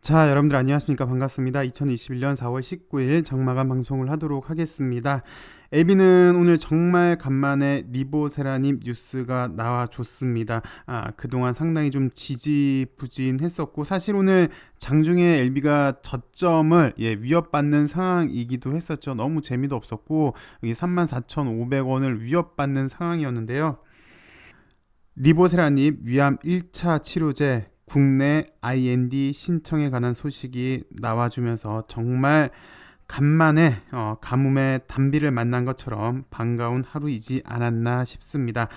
자, 여러분들 안녕하십니까? 반갑습니다. 2021년 4월 19일 장마감 방송을 하도록 하겠습니다. 에비는 오늘 정말 간만에 리보세라님 뉴스가 나와줬습니다. 그동안 상당히 좀 지지부진했었고, 사실 오늘 장중에 엘비가 저점을 위협받는 상황이기도 했었죠. 너무 재미도 없었고, 여기 34,500원을 위협받는 상황이었는데요. 리보세라님 위암 1차 치료제 국내 IND 신청에 관한 소식이 나와주면서 정말 간만에 가뭄의 단비를 만난 것처럼 반가운 하루이지 않았나 싶습니다.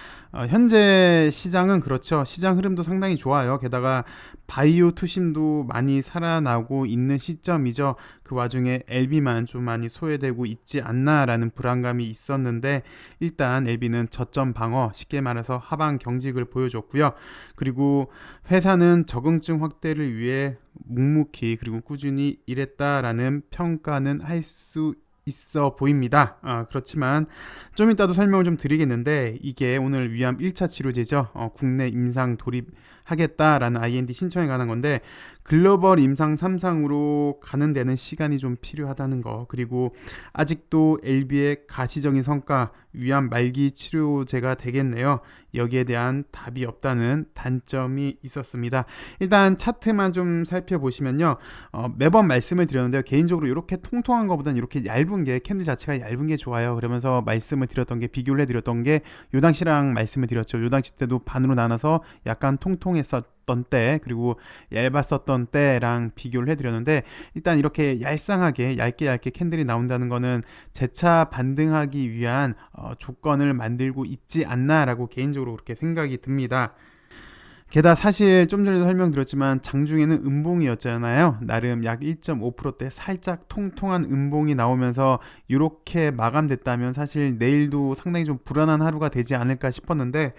현재 시장은 그렇죠. 시장 흐름도 상당히 좋아요. 게다가 바이오 투심도 많이 살아나고 있는 시점이죠. 그 와중에 LB만 좀 많이 소외되고 있지 않나라는 불안감이 있었는데, 일단 LB는 저점 방어, 쉽게 말해서 하방 경직을 보여줬고요. 그리고 회사는 적응증 확대를 위해 묵묵히 그리고 꾸준히 일했다라는 평가는 할 수 있어 보입니다. 그렇지만 좀 이따도 설명을 좀 드리겠는데, 이게 오늘 위암 1차 치료제죠. 국내 임상 돌입하겠다라는 IND 신청에 관한 건데, 글로벌 임상 3상으로 가는 데는 시간이 좀 필요하다는 거, 그리고 아직도 LB의 가시적인 성과 위암 말기 치료제가 되겠네요. 여기에 대한 답이 없다는 단점이 있었습니다. 일단 차트만 좀 살펴보시면요, 매번 말씀을 드렸는데요, 개인적으로 이렇게 통통한 것보다는 이렇게 얇은 게, 캔들 자체가 얇은 게 좋아요. 그러면서 말씀을 드렸던 게, 비교를 해드렸던 게 요 당시랑 말씀을 드렸죠. 요 당시 때도 반으로 나눠서 약간 통통했었던 때, 그리고 얇았었던 때랑 비교를 해드렸는데, 일단 이렇게 얄쌍하게 얇게 캔들이 나온다는 거는 재차 반등하기 위한 조건을 만들고 있지 않나라고 개인적으로 그렇게 생각이 듭니다. 게다가 사실 좀 전에도 설명드렸지만 장중에는 음봉이었잖아요. 나름 약 1.5%대 살짝 통통한 음봉이 나오면서 이렇게 마감됐다면 사실 내일도 상당히 좀 불안한 하루가 되지 않을까 싶었는데,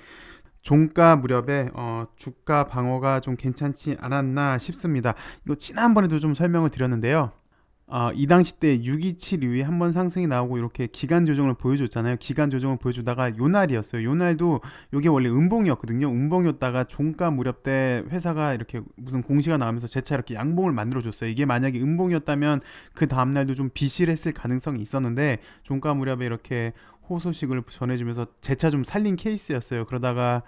종가 무렵에 주가 방어가 좀 괜찮지 않았나 싶습니다. 이거 지난번에도 좀 설명을 드렸는데요. 이 당시 때 627 이후에 한번 상승이 나오고 이렇게 기간 조정을 보여줬잖아요. 기간 조정을 보여주다가 요 날이었어요. 요 날도 요게 원래 음봉이었거든요. 음봉이었다가 종가 무렵 때 회사가 이렇게 무슨 공시가 나오면서 재차 이렇게 양봉을 만들어줬어요. 이게 만약에 음봉이었다면 그 다음날도 좀 비실했을 가능성이 있었는데, 종가 무렵에 이렇게 호소식을 전해주면서 재차 좀 살린 케이스였어요. 그러다가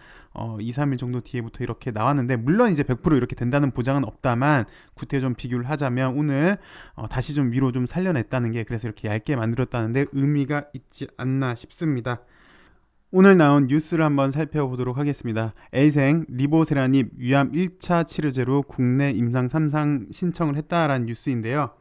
2, 3일 정도 뒤에부터 이렇게 나왔는데, 물론 이제 100% 이렇게 된다는 보장은 없다만 구태 좀 비교를 하자면 오늘 다시 좀 위로 좀 살려냈다는 게, 그래서 이렇게 얇게 만들었다는데 의미가 있지 않나 싶습니다. 오늘 나온 뉴스를 한번 살펴보도록 하겠습니다. 에이생 리보세라닙 위암 1차 치료제로 국내 임상 3상 신청을 했다라는 뉴스인데요.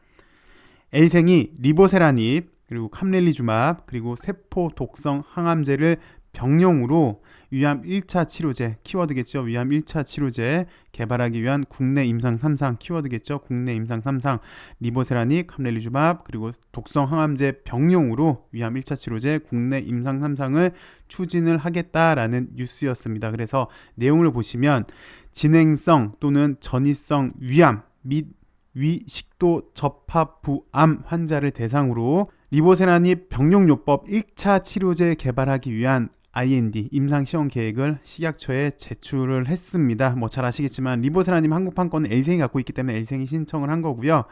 에이생이 리보세라닙, 그리고 캄렐리주맙, 그리고 세포 독성 항암제를 병용으로 위암 1차 치료제, 키워드겠죠. 위암 1차 치료제 개발하기 위한 국내 임상 3상, 키워드겠죠. 국내 임상 3상, 리보세라닙, 캄렐리주맙, 그리고 독성 항암제 병용으로 위암 1차 치료제 국내 임상 3상을 추진을 하겠다라는 뉴스였습니다. 그래서 내용을 보시면 진행성 또는 전이성 위암 및 위식도 접합부암 환자를 대상으로 리보세라닙 병용요법 1차 치료제 개발하기 위한 IND 임상시험 계획을 식약처에 제출을 했습니다. 뭐 잘 아시겠지만 리보세라닙 한국판 거는 L생이 갖고 있기 때문에 L생이 신청을 한 거고요.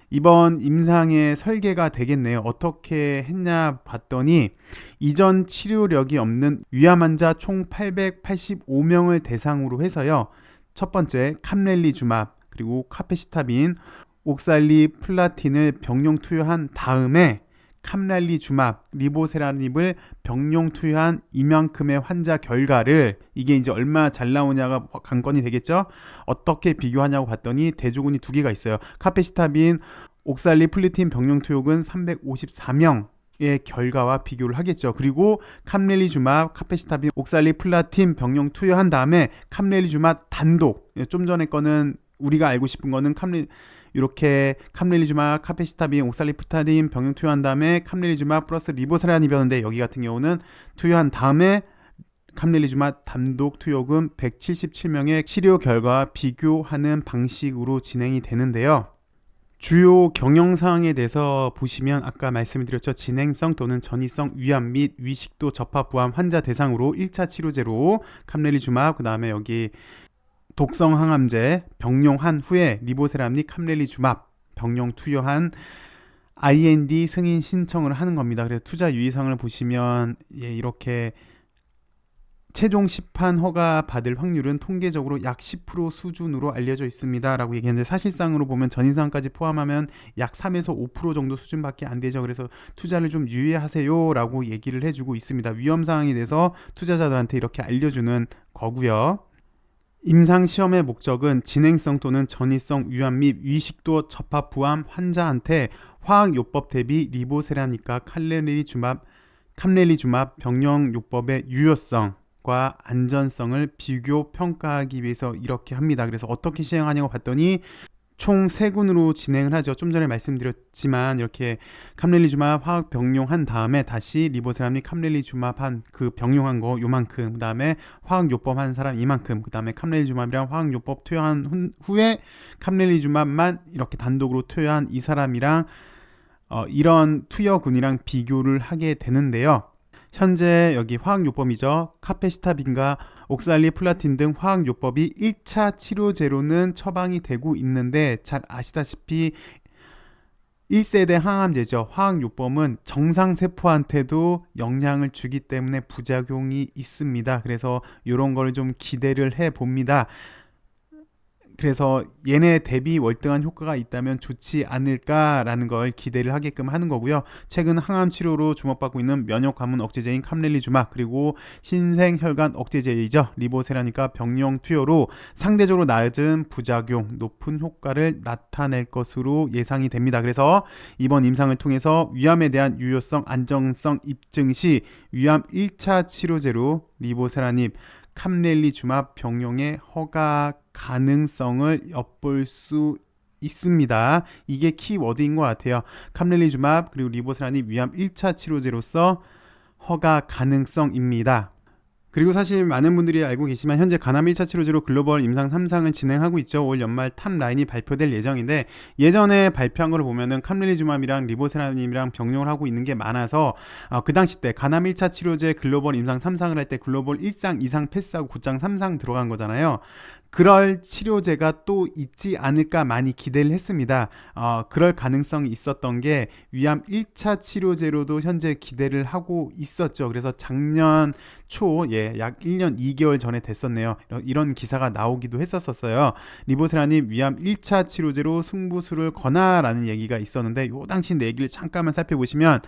이번 임상의 설계가 되겠네요. 어떻게 했냐 봤더니, 이전 치료력이 없는 위암 환자 총 885명을 대상으로 해서요, 첫 번째 캄렐리주맙, 그리고 카페시타빈, 옥살리플라틴을 병용 투여한 다음에 캄랄리주맙, 리보세라닙을 병용 투여한 이만큼의 환자 결과를, 이게 이제 얼마나 잘 나오냐가 관건이 되겠죠. 어떻게 비교하냐고 봤더니 대조군이 두 개가 있어요. 카페시타빈, 옥살리플라틴 병용 투여은 354명 의 결과와 비교를 하겠죠. 그리고 캄렐리주맙, 카페시타빈, 옥살리플라틴 병용 투여한 다음에 캄렐리주맙 단독, 좀 전에 거는 우리가 알고 싶은 거는 이렇게 캄렐리주맙, 카페시타빈, 옥살리플라틴 병용 투여한 다음에 캄렐리주맙 플러스 리보세라닙이었는데, 여기 같은 경우는 투여한 다음에 캄렐리주맙 단독 투여금 177명의 치료 결과와 비교하는 방식으로 진행이 되는데요. 주요 경영사항에 대해서 보시면 아까 말씀드렸죠. 진행성 또는 전이성 위암 및 위식도 접합부암 환자 대상으로 1차 치료제로 캄렐리주맙, 그 다음에 여기 독성 항암제 병용한 후에 리보세라믹 함렐리주맙 병용 투여한 IND 승인 신청을 하는 겁니다. 그래서 투자 유의사항을 보시면 이렇게 최종 시판 허가 받을 확률은 통계적으로 약 10% 수준으로 알려져 있습니다 라고 얘기했는데, 사실상으로 보면 전인상까지 포함하면 약 3에서 5% 정도 수준밖에 안 되죠. 그래서 투자를 좀 유의하세요 라고 얘기를 해주고 있습니다. 위험사항에 대해서 투자자들한테 이렇게 알려주는 거고요. 임상시험의 목적은 진행성 또는 전이성 위암 및 위식도 접합부암 환자한테 화학요법 대비 리보세라믹과 캄렐리주맙 병용요법의 유효성과 안전성을 비교 평가하기 위해서 이렇게 합니다. 그래서 어떻게 시행하냐고 봤더니 총 3군으로 진행을 하죠. 좀 전에 말씀드렸지만 이렇게 캄렐리주맙 화학 병용한 다음에 다시 리보세라믹 캄렐리주맙 한 그 병용한 거 요만큼, 그 다음에 화학요법 한 사람 이만큼, 그 다음에 캄렐리주맙이랑 화학요법 투여한 후에 캄렐리주맙만 이렇게 단독으로 투여한 이 사람이랑 이런 투여군이랑 비교를 하게 되는데요. 현재 여기 화학요법이죠. 카페시타빈과 옥살리플라틴 등 화학요법이 1차 치료제로는 처방이 되고 있는데, 잘 아시다시피 1세대 항암제죠. 화학요법은 정상세포한테도 영향을 주기 때문에 부작용이 있습니다. 그래서 이런 걸 좀 기대를 해봅니다. 그래서 얘네 대비 월등한 효과가 있다면 좋지 않을까라는 걸 기대를 하게끔 하는 거고요. 최근 항암 치료로 주목받고 있는 면역 관문 억제제인 캄렐리주맙, 그리고 신생혈관 억제제이죠. 리보세라믹과 병용 투여로 상대적으로 낮은 부작용, 높은 효과를 나타낼 것으로 예상이 됩니다. 그래서 이번 임상을 통해서 위암에 대한 유효성, 안정성 입증 시 위암 1차 치료제로 리보세라믹 캄렐리주맙 병용의 허가 가능성을 엿볼 수 있습니다. 이게 키워드인 것 같아요. 캄렐리주맙 그리고 리보세라믹 위암 1차 치료제로서 허가 가능성입니다. 그리고 사실 많은 분들이 알고 계시지만 현재 간암 1차 치료제로 글로벌 임상 3상을 진행하고 있죠. 올 연말 탑라인이 발표될 예정인데, 예전에 발표한 걸 보면은 캄렐리주맙이랑 리보세라믹이랑 병용을 하고 있는 게 많아서 그 당시 때 간암 1차 치료제 글로벌 임상 3상을 할 때 글로벌 1상, 2상 패스하고 곧장 3상 들어간 거잖아요. 그럴 치료제가 또 있지 않을까 많이 기대를 했습니다. 그럴 가능성이 있었던 게 위암 1차 치료제로도 현재 기대를 하고 있었죠. 그래서 작년 초, 약 1년 2개월 전에 됐었네요. 이런 기사가 나오기도 했었어요. 리보세라믹 위암 1차 치료제로 승부수를 거나라는 얘기가 있었는데, 요 당시 얘기를 잠깐만 살펴보시면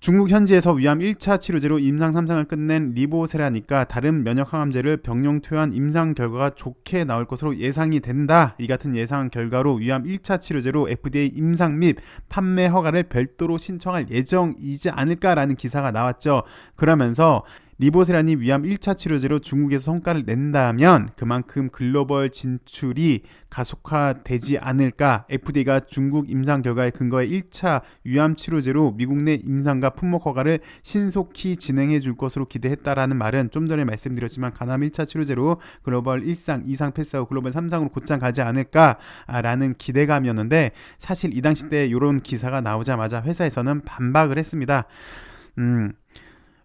중국 현지에서 위암 1차 치료제로 임상 3상을 끝낸 리보세라믹과 다른 면역 항암제를 병용 투여한 임상 결과가 좋게 나올 것으로 예상이 된다. 이 같은 예상 결과로 위암 1차 치료제로 FDA 임상 및 판매 허가를 별도로 신청할 예정이지 않을까라는 기사가 나왔죠. 그러면서 리보세라믹 위암 1차 치료제로 중국에서 성과를 낸다면 그만큼 글로벌 진출이 가속화되지 않을까, FDA가 중국 임상 결과에 근거해 1차 위암 치료제로 미국 내 임상과 품목 허가를 신속히 진행해 줄 것으로 기대했다라는 말은 좀 전에 말씀드렸지만 간암 1차 치료제로 글로벌 1상, 2상 패스하고 글로벌 3상으로 곧장 가지 않을까라는 기대감이었는데, 사실 이 당시 때 이런 기사가 나오자마자 회사에서는 반박을 했습니다.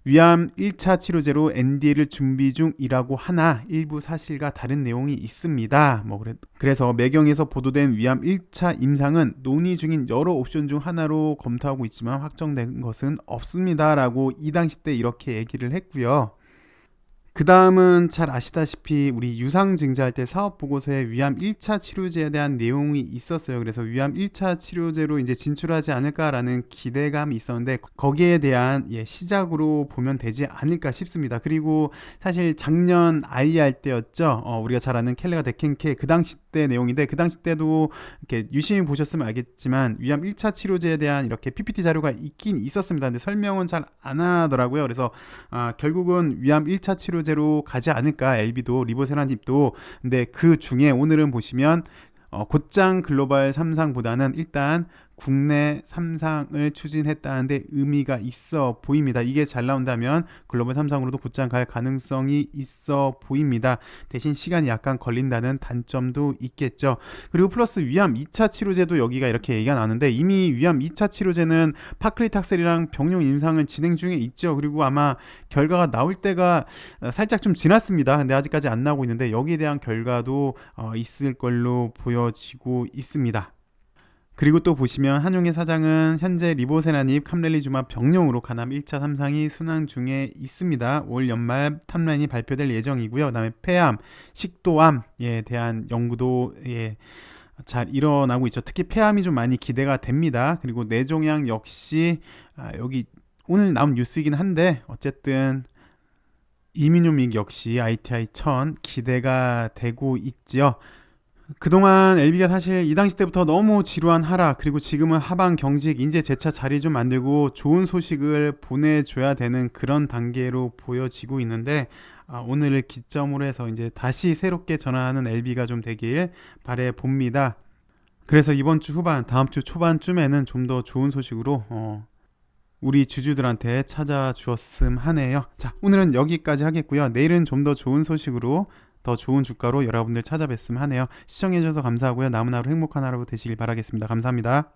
위암 1차 치료제로 NDA를 준비 중이라고 하나 일부 사실과 다른 내용이 있습니다. 그래서 매경에서 보도된 위암 1차 임상은 논의 중인 여러 옵션 중 하나로 검토하고 있지만 확정된 것은 없습니다 라고 이 당시 때 이렇게 얘기를 했고요. 그 다음은 잘 아시다시피 우리 유상증자할 때 사업보고서에 위암 1차 치료제에 대한 내용이 있었어요. 그래서 위암 1차 치료제로 이제 진출하지 않을까라는 기대감이 있었는데, 거기에 대한 시작으로 보면 되지 않을까 싶습니다. 그리고 사실 작년 IR 때였죠. 우리가 잘 아는 켈레가 데켄케 그 당시 때 내용인데, 그 당시 때도 이렇게 유심히 보셨으면 알겠지만 위암 1차 치료제에 대한 이렇게 PPT 자료가 있긴 있었습니다. 근데 설명은 잘 안 하더라고요. 그래서 결국은 위암 1차 치료제로 가지 않을까, LB도 리보세라믹도. 근데 그 중에 오늘은 보시면 곧장 글로벌 3상보다는 일단 국내 3상을 추진했다는데 의미가 있어 보입니다. 이게 잘 나온다면 글로벌 3상으로도 곧장 갈 가능성이 있어 보입니다. 대신 시간이 약간 걸린다는 단점도 있겠죠. 그리고 플러스 위암 2차 치료제도 여기가 이렇게 얘기가 나는데 이미 위암 2차 치료제는 파클리탁셀이랑 병용 임상을 진행 중에 있죠. 그리고 아마 결과가 나올 때가 살짝 좀 지났습니다. 근데 아직까지 안 나오고 있는데 여기에 대한 결과도 있을 걸로 보여지고 있습니다. 그리고 또 보시면 한용의 사장은 현재 리보세라닙, 캄렐리주마 병용으로 간암 1차 3상이 순항 중에 있습니다. 올 연말 탑라인이 발표될 예정이고요. 그다음에 폐암, 식도암에 대한 연구도 잘 일어나고 있죠. 특히 폐암이 좀 많이 기대가 됩니다. 그리고 뇌종양 역시 여기 오늘 나온 뉴스이긴 한데 어쨌든 이민요믹 역시 ITI 1000 기대가 되고 있죠. 그동안 LB가 사실 이 당시 때부터 너무 지루한 하락, 그리고 지금은 하방 경직, 이제 재차 자리 좀 만들고 좋은 소식을 보내줘야 되는 그런 단계로 보여지고 있는데 오늘을 기점으로 해서 이제 다시 새롭게 전환하는 LB가 좀 되길 바래 봅니다. 그래서 이번 주 후반, 다음 주 초반쯤에는 좀 더 좋은 소식으로 우리 주주들한테 찾아주었음 하네요. 자, 오늘은 여기까지 하겠고요. 내일은 좀 더 좋은 소식으로 더 좋은 주가로 여러분들 찾아뵀으면 하네요. 시청해주셔서 감사하고요. 남은 하루 행복한 하루 되시길 바라겠습니다. 감사합니다.